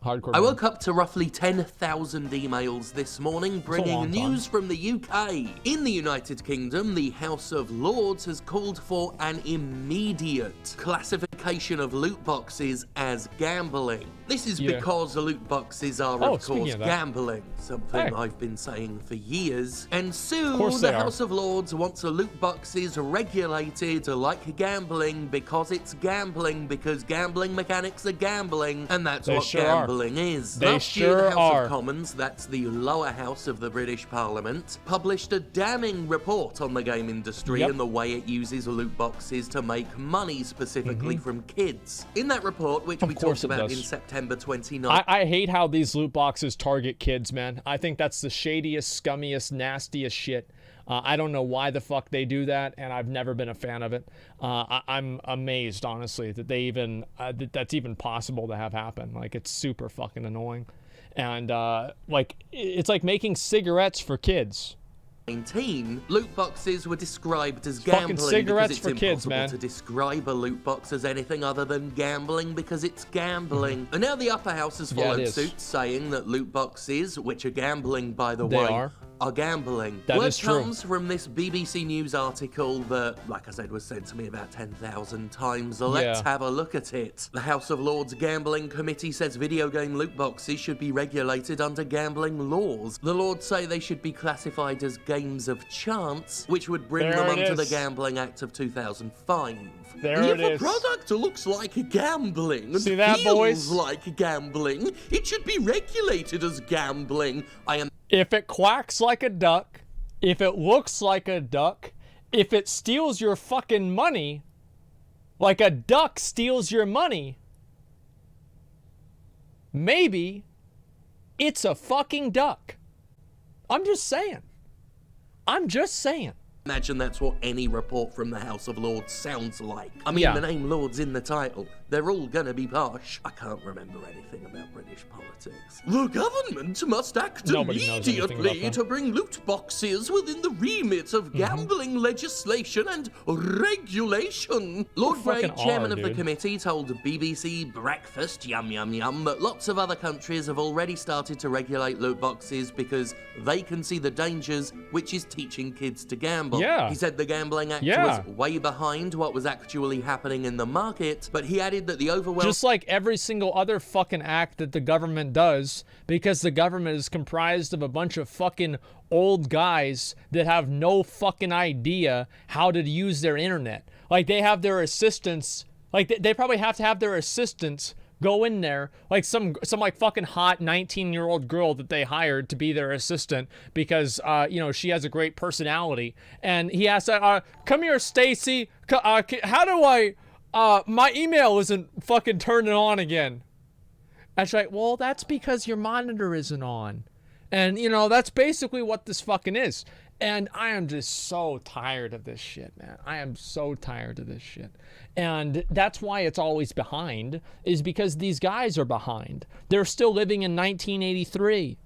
Hardcore. I woke up to roughly 10,000 emails this morning bringing news from the UK. In the United Kingdom, the House of Lords has called for an immediate classification of loot boxes as gambling. This is because loot boxes are, of course, gambling, something I've been saying for years. And soon, the House of Lords wants a loot boxes regulated like gambling because it's gambling, because gambling mechanics are gambling, and that's what gambling is. Last year, the House of Commons, that's the lower house of the British Parliament, published a damning report on the game industry and the way it uses loot boxes to make money, specifically from kids. In that report, which we talked about in September 29... I hate how these loot boxes target kids, man. I think that's the shadiest, scummiest, nastiest shit. I don't know why the fuck they do that, and I've never been a fan of it. I'm amazed, honestly, that they even that's even possible to have happen. Like, it's super fucking annoying, and like, it's like making cigarettes for kids. Loot boxes were described as gambling because it's impossible to describe a loot box as anything other than gambling because it's gambling. And now the upper house has followed suit, saying that loot boxes, which are gambling by the way, are gambling. Word comes from this BBC News article that, like I said, was sent to me about 10,000 times. Let's have a look at it. The House of Lords Gambling Committee says video game loot boxes should be regulated under gambling laws. The Lords say they should be classified as games of chance, which would bring them under the Gambling Act of 2005. If a product looks like gambling and feels like gambling, it should be regulated as gambling. If it quacks like a duck, if it looks like a duck, if it steals your fucking money, like a duck steals your money, maybe it's a fucking duck. I'm just saying. I'm just saying. Imagine that's what any report from the House of Lords sounds like. I mean, the name Lords in the title. They're all gonna be posh. I can't remember anything about British politics. The government must act immediately to bring loot boxes within the remit of gambling legislation and regulation. Lord Bray, chairman of the committee, told BBC Breakfast, yum yum yum, that lots of other countries have already started to regulate loot boxes because they can see the dangers, which is teaching kids to gamble. He said the Gambling Act was way behind what was actually happening in the market, but he added that the overwhelming... Just like every single other fucking act that the government does, because the government is comprised of a bunch of fucking old guys that have no fucking idea how to use their internet. Like, they have their assistants, like, they probably have to have their assistants go in there, like some like fucking hot 19-year-old girl that they hired to be their assistant because, you know, she has a great personality. And he asked, come here, Stacy, how do I... my email isn't fucking turning on again. That's right. Well, that's because your monitor isn't on. And, you know, that's basically what this fucking is. And I am just so tired of this shit, man. I am so tired of this shit. And that's why it's always behind, is because these guys are behind. They're still living in 1983.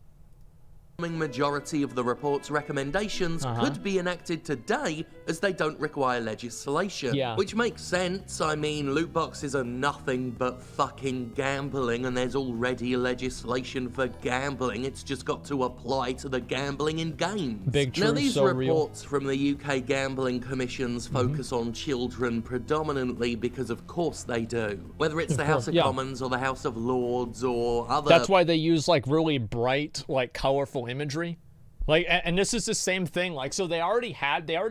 Majority of the report's recommendations could be enacted today as they don't require legislation. Which makes sense. I mean, loot boxes are nothing but fucking gambling, and there's already legislation for gambling. It's just got to apply to the gambling in games. Now, these reports from the UK Gambling Commissions focus on children predominantly because of course they do. Whether it's the House of Commons or the House of Lords or other... That's why they use, like, really bright, like, colorful imagery. Like, and this is the same thing. Like, so they already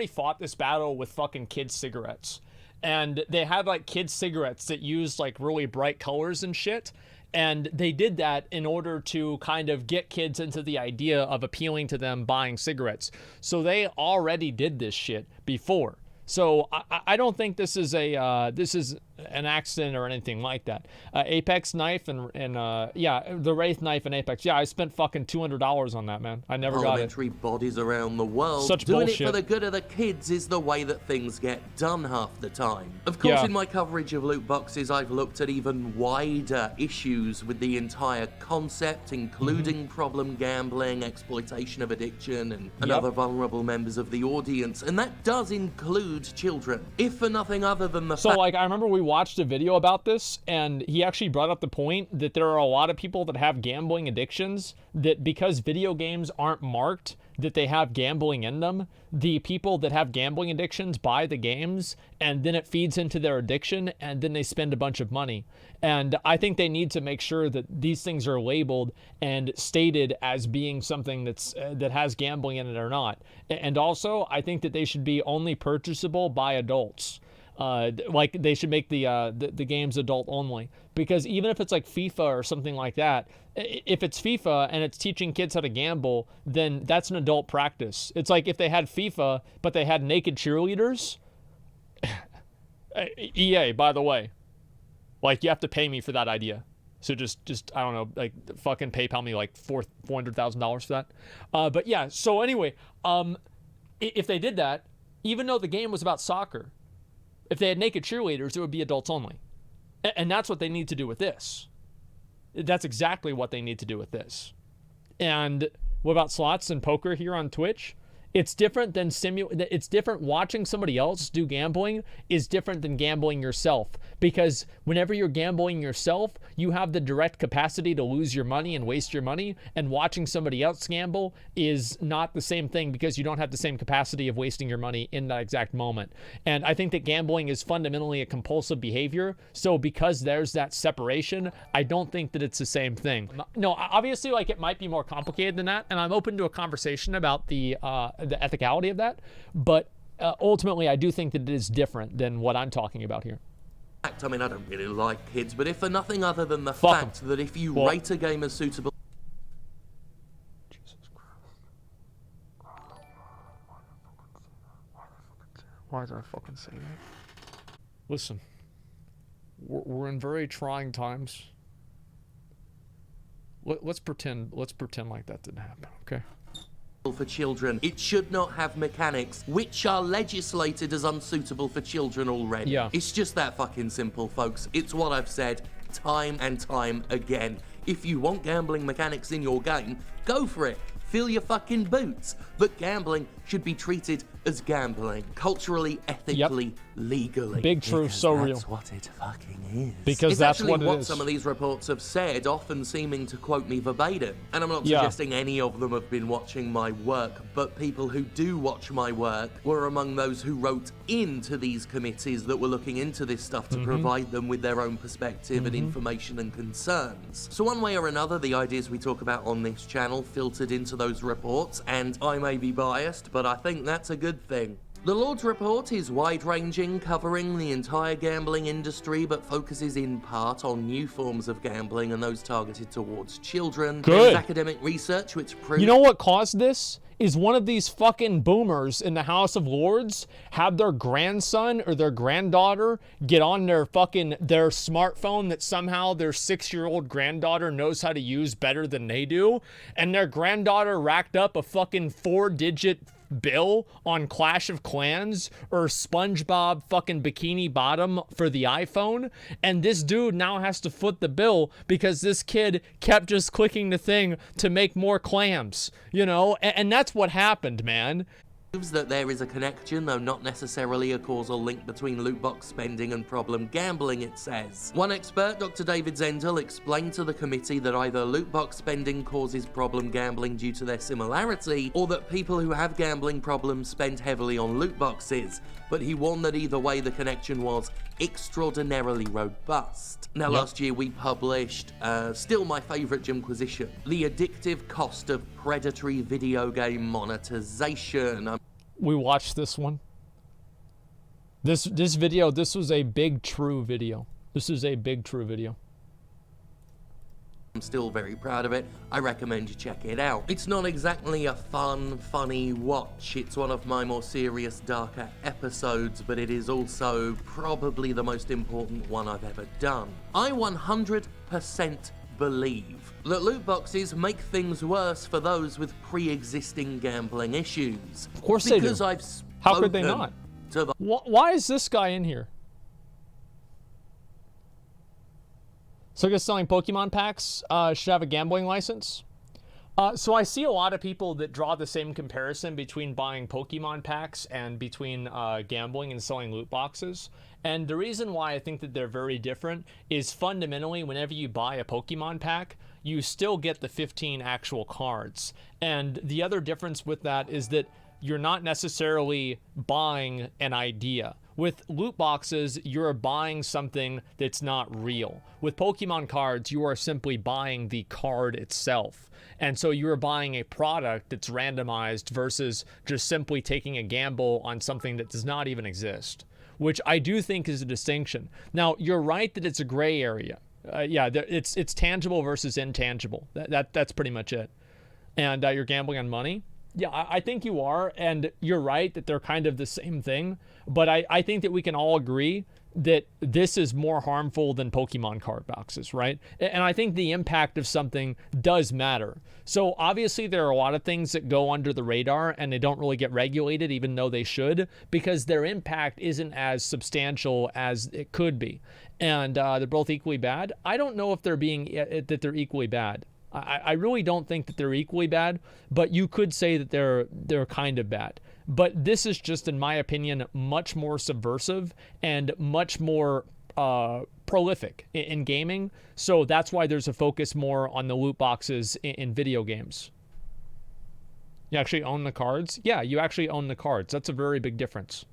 fought this battle with fucking kids cigarettes, and they had like kids cigarettes that used like really bright colors and shit, and they did that in order to kind of get kids into the idea of appealing to them buying cigarettes. So they already did this shit before. So I don't think this is an accident or anything like that. Apex knife and the Wraith knife and Apex. Yeah, I spent fucking $200 on that, man. I never got it. Parliamentary bodies around the world. Such doing bullshit. it for the good of the kids is the way that things get done half the time. Of course, in my coverage of loot boxes, I've looked at even wider issues with the entire concept, including problem gambling, exploitation of addiction, and other vulnerable members of the audience. And that does include children, if for nothing other than the fact... So, like, I remember we watched a video about this, and he actually brought up the point that there are a lot of people that have gambling addictions that because video games aren't marked that they have gambling in them, the people that have gambling addictions buy the games, and then it feeds into their addiction, and then they spend a bunch of money. And I think they need to make sure that these things are labeled and stated as being something that has gambling in it or not. And also, I think that they should be only purchasable by adults. Like they should make the games adult only, because even if it's like FIFA or something like that, if it's FIFA and it's teaching kids how to gamble, then that's an adult practice. It's like if they had FIFA but they had naked cheerleaders. EA, by the way, like you have to pay me for that idea. So just I don't know, like fucking PayPal me like $400,000 for that. But yeah. So anyway, if they did that, even though the game was about soccer, if they had naked cheerleaders, it would be adults only. And that's what they need to do with this. That's exactly what they need to do with this. And what about slots and poker here on Twitch? It's different than it's different. Watching somebody else do gambling is different than gambling yourself, because whenever you're gambling yourself, you have the direct capacity to lose your money and waste your money, and watching somebody else gamble is not the same thing, because you don't have the same capacity of wasting your money in that exact moment. And I think that gambling is fundamentally a compulsive behavior, so because there's that separation, I don't think that it's the same thing. No, obviously, like, it might be more complicated than that, and I'm open to a conversation about the ethicality of that, but ultimately I do think that it is different than what I'm talking about here. I mean, I don't really like kids, but if for nothing other than the fact that if you rate a game as suitable... Jesus Christ. Why did I fucking say that? Listen, we're in very trying times. Let's pretend like that didn't happen, okay? For children, it should not have mechanics which are legislated as unsuitable for children already. Yeah. It's just that fucking simple, folks. It's what I've said time and time again. If you want gambling mechanics in your game, go for it. Fill your fucking boots. But gambling should be treated as gambling. Culturally, ethically, legally. Big truth, so real. That's what it fucking is. Because it's that's actually what it is. Some of these reports have said, often seeming to quote me verbatim. And I'm not suggesting any of them have been watching my work, but people who do watch my work were among those who wrote into these committees that were looking into this stuff to provide them with their own perspective and information and concerns. So one way or another, the ideas we talk about on this channel filtered into those reports, and I may be biased, but I think that's a good thing. The Lord's report is wide-ranging, covering the entire gambling industry, but focuses in part on new forms of gambling and those targeted towards children. Good. There's academic research which proves... You know what caused this? Is one of these fucking boomers in the House of Lords have their grandson or their granddaughter get on their smartphone that somehow their 6-year-old granddaughter knows how to use better than they do, and their granddaughter racked up a fucking 4-digit bill on Clash of Clans or SpongeBob fucking Bikini Bottom for the iPhone, and this dude now has to foot the bill because this kid kept just clicking the thing to make more clams, you know, and that's what happened, man. That there is a connection, though not necessarily a causal link, between loot box spending and problem gambling, it says. One expert, Dr. David Zendel, explained to the committee that either loot box spending causes problem gambling due to their similarity, or that people who have gambling problems spend heavily on loot boxes, but he warned that either way the connection was extraordinarily robust. Now, last year we published, still my favourite Jimquisition, The Addictive Cost of Predatory Video Game Monetization. We watched this one. This video, this was a big true video. This is a big true video. I'm still very proud of it. I recommend you check it out. It's not exactly a funny watch. It's one of my more serious, darker episodes, but it is also probably the most important one I've ever done. I 100% believe that loot boxes make things worse for those with pre-existing gambling issues. Of course they do. Because I've How could they not? Why is this guy in here? So I guess selling Pokemon packs should have a gambling license. So I see a lot of people that draw the same comparison between buying Pokemon packs and between gambling and selling loot boxes. And the reason why I think that they're very different is fundamentally whenever you buy a Pokemon pack, you still get the 15 actual cards. And the other difference with that is that you're not necessarily buying an idea. With loot boxes, you're buying something that's not real. With Pokemon cards, you are simply buying the card itself. And so you're buying a product that's randomized versus just simply taking a gamble on something that does not even exist, which I do think is a distinction. Now, you're right that it's a gray area. Yeah, it's tangible versus intangible. That's pretty much it. And you're gambling on money. Yeah, I think you are, and you're right that they're kind of the same thing, but I think that we can all agree that this is more harmful than Pokemon card boxes, right? And I think the impact of something does matter. So obviously there are a lot of things that go under the radar and they don't really get regulated, even though they should, because their impact isn't as substantial as it could be. And they're both equally bad. I don't know if they're equally bad. I really don't think that they're equally bad, but you could say that they're kind of bad. But this is just, in my opinion, much more subversive and much more prolific in gaming. So that's why there's a focus more on the loot boxes in video games. You actually own the cards? Yeah, you actually own the cards. That's a very big difference.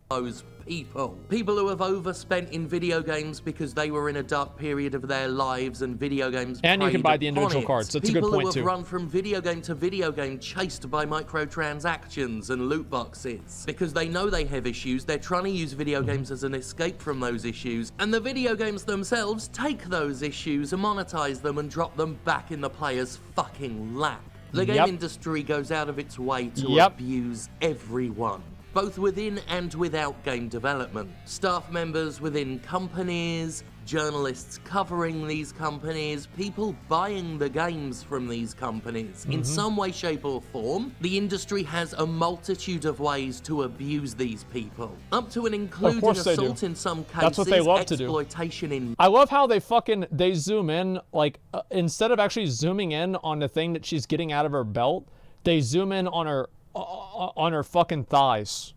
Those people who have overspent in video games because they were in a dark period of their lives and video games and you can buy the individual cards. That's a good point too. People who have run from video game to video game chased by microtransactions and loot boxes because they know they have issues. They're trying to use video games as an escape from those issues, and the video games themselves take those issues and monetize them and drop them back in the player's fucking lap. The game industry goes out of its way to abuse everyone, both within and without game development. Staff members within companies, journalists covering these companies, people buying the games from these companies. In some way, shape or form, the industry has a multitude of ways to abuse these people. Up to and including assault in some cases. That's what they love to do. Exploitation in... I love how they zoom in, like, instead of actually zooming in on the thing that she's getting out of her belt, they zoom in on her fucking thighs.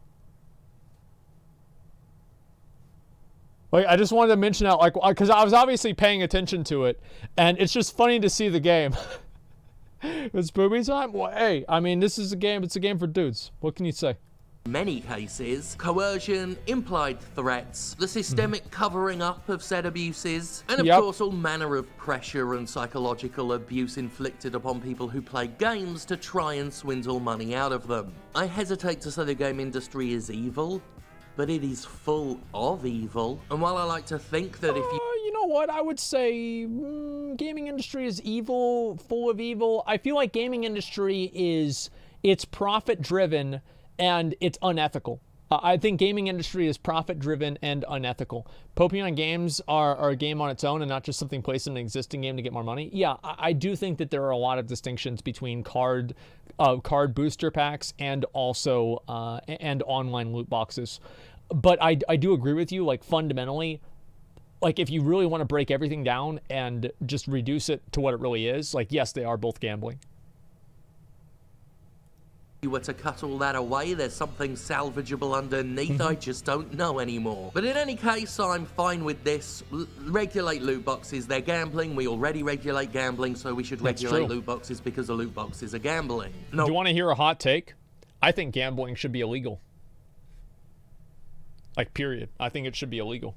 Like, I just wanted to mention that, like, because I was obviously paying attention to it, and it's just funny to see the game. It's booby time? Well, hey, I mean, this is a game. It's a game for dudes. What can you say? Many cases, coercion, implied threats, the systemic covering up of said abuses, and of course all manner of pressure and psychological abuse inflicted upon people who play games to try and swindle money out of them. I hesitate to say the game industry is evil, but it is full of evil. And while I like to think that if you know what, I would say gaming industry is evil, full of evil. I feel like gaming industry it's profit driven and it's unethical. I think gaming industry is profit driven and unethical. Pokemon games are a game on its own and not just something placed in an existing game to get more money. Yeah, I do think that there are a lot of distinctions between card booster packs and also and online loot boxes. But I do agree with you, like, fundamentally, like, if you really want to break everything down and just reduce it to what it really is, like, yes, they are both gambling. you were to cut all that away, there's something salvageable underneath. I just don't know anymore. But in any case, I'm fine with this. Regulate loot boxes. They're gambling. We already regulate gambling, so we should regulate loot boxes because the loot boxes are gambling. No. Do you want to hear a hot take? I think gambling should be illegal. Like, period. I think it should be illegal.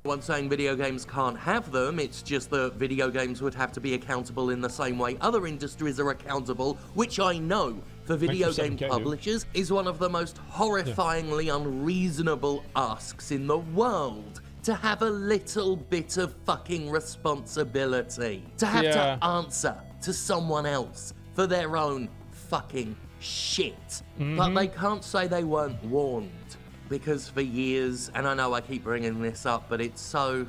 One saying video games can't have them, it's just that video games would have to be accountable in the same way other industries are accountable, which I know for video game publishers is one of the most horrifyingly unreasonable asks in the world. To have a little bit of fucking responsibility. To have to answer to someone else for their own fucking shit. But they can't say they weren't warned. Because for years, and I know I keep bringing this up, but it's so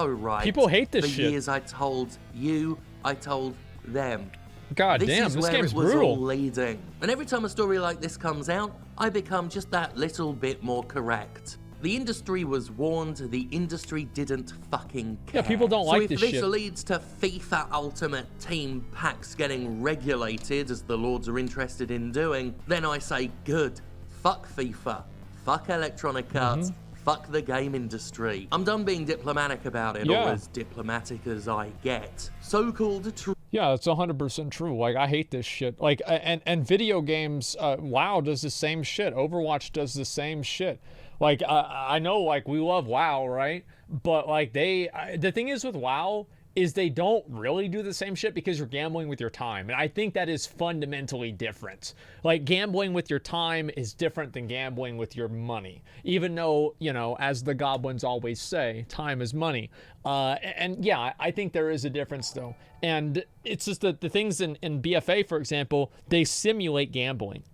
right. People hate this shit. For years I told you, I told them. God damn, this game's brutal. All leading. And every time a story like this comes out, I become just that little bit more correct. The industry was warned, the industry didn't fucking care. Yeah, people don't like this shit. So if this leads to FIFA Ultimate Team packs getting regulated, as the Lords are interested in doing, then I say good. Fuck FIFA. Fuck Electronic Arts. Fuck the game industry. I'm done being diplomatic about it, or as diplomatic as I get. So-called true. Yeah, that's 100% true. Like, I hate this shit. Like, and video games, WoW does the same shit. Overwatch does the same shit. Like, I know, like, we love WoW, right? But, like, the thing is with WoW is they don't really do the same shit because you're gambling with your time. And I think that is fundamentally different. Like, gambling with your time is different than gambling with your money. Even though, you know, as the goblins always say, time is money. And yeah, I think there is a difference though. And it's just that the things in BFA, for example, they simulate gambling.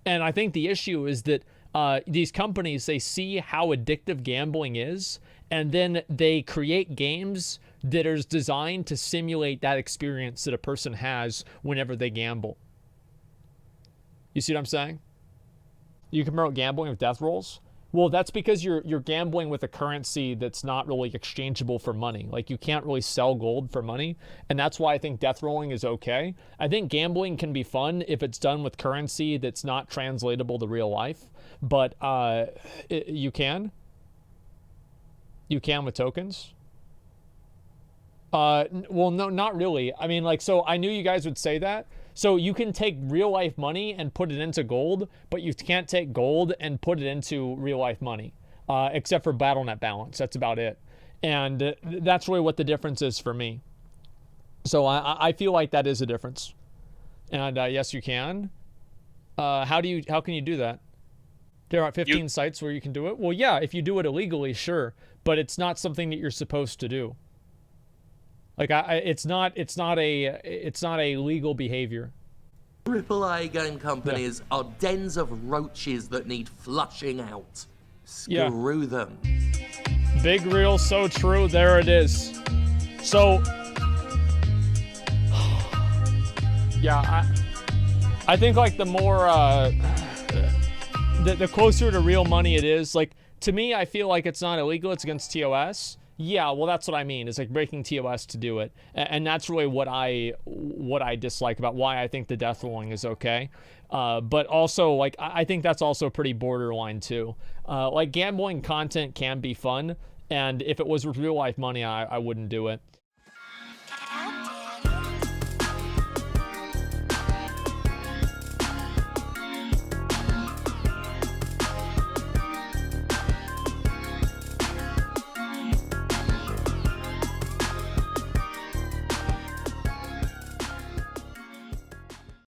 And I think the issue is that these companies, they see how addictive gambling is, and then they create games that are designed to simulate that experience that a person has whenever they gamble. You see what I'm saying? You can promote gambling with death rolls. Well, that's because you're gambling with a currency that's not really exchangeable for money. Like, you can't really sell gold for money, and that's why I think death rolling is okay. I think gambling can be fun if it's done with currency that's not translatable to real life, but you can with tokens. Well, no, not really. I mean, like, so I knew you guys would say that. So you can take real life money and put it into gold, but you can't take gold and put it into real life money, except for BattleNet balance. That's about it. And that's really what the difference is for me. So I feel like that is a difference. And yes, you can. How can you do that? There are 15 sites where you can do it. Well, yeah, if you do it illegally, sure, but it's not something that you're supposed to do. Like, it's not a legal behavior. AAA game companies are dens of roaches that need flushing out. Screw them. Big real, so true. There it is. So, yeah, I think, like, the more the closer to real money it is, like, to me, I feel like it's not illegal. It's against TOS. Yeah, well, that's what I mean. It's like breaking TOS to do it, and that's really what I dislike about why I think the death rolling is okay. But also, like, I think that's also pretty borderline too. Like, gambling content can be fun, and if it was with real life money, I wouldn't do it.